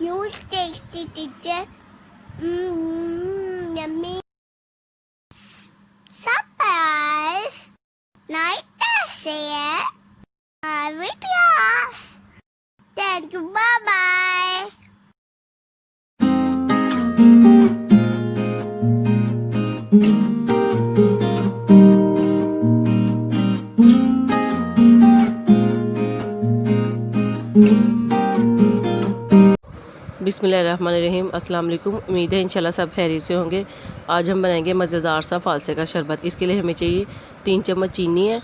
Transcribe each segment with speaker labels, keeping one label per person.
Speaker 1: huge tasty teacher. Yummy. Surprise. Night share. Videos. Thank you. Bye bye.
Speaker 2: बिस्मिल्लाहिर्रहमानिर्रहीम। अस्सलाम वालेकुम। उम्मीद है इंशाल्लाह सब खैरियत से होंगे। आज हम बनाएंगे मज़ेदार सा फालसे का शरबत। इसके लिए हमें चाहिए 3 चम्मच चीनी है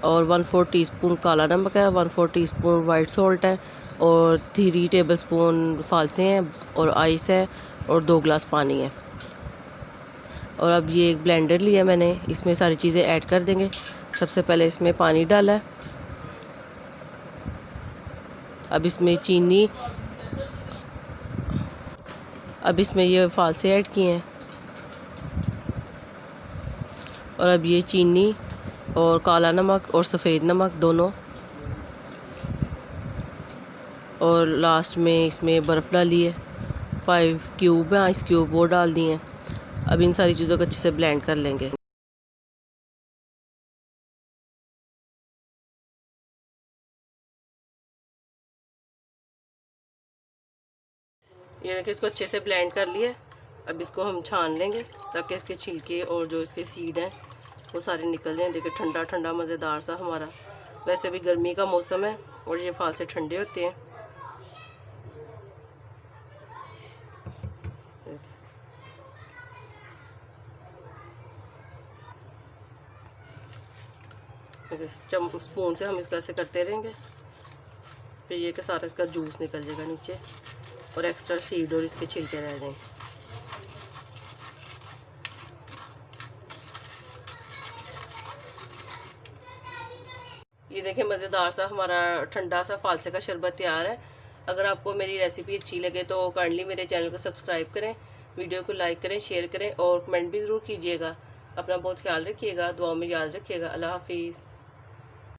Speaker 2: और 1/4 टीस्पून काला नमक है, 1/4 टीस्पून वाइट सॉल्ट है और 3 टेबलस्पून फालसे हैं और आइस है और 2 गिलास पानी है। और अब ये एक ब्लेंडर लिया मैंने, इसमें सारी चीज़ें ऐड कर देंगे। सबसे पहले इसमें पानी डाला है, अब इसमें ये फालसे ऐड किए हैं और अब ये चीनी और काला नमक और सफ़ेद नमक दोनों, और लास्ट में इसमें बर्फ़ डाली है। 5 क्यूब है, आइस क्यूब वो डाल दिए हैं। अब इन सारी चीज़ों को अच्छे से ब्लेंड कर लेंगे। ये देखिए, इसको अच्छे से ब्लेंड कर लिए। अब इसको हम छान लेंगे ताकि इसके छिलके और जो इसके सीड हैं वो सारे निकल जाएं। देखिए ठंडा ठंडा मज़ेदार सा हमारा, वैसे भी गर्मी का मौसम है और ये फालसे ठंडे होते हैं। स्पून से हम इसको ऐसे करते रहेंगे, फिर ये कि सारा इसका जूस निकल जाएगा नीचे और एक्स्ट्रा सीड और इसके छिलके रह जाएंगे। ये देखिए मज़ेदार सा हमारा ठंडा सा फालसे का शरबत तैयार है। अगर आपको मेरी रेसिपी अच्छी लगे तो काइंडली मेरे चैनल को सब्सक्राइब करें, वीडियो को लाइक करें, शेयर करें और कमेंट भी ज़रूर कीजिएगा। अपना बहुत ख्याल रखिएगा, दुआओं में याद रखिएगा। अल्लाह हाफिज़।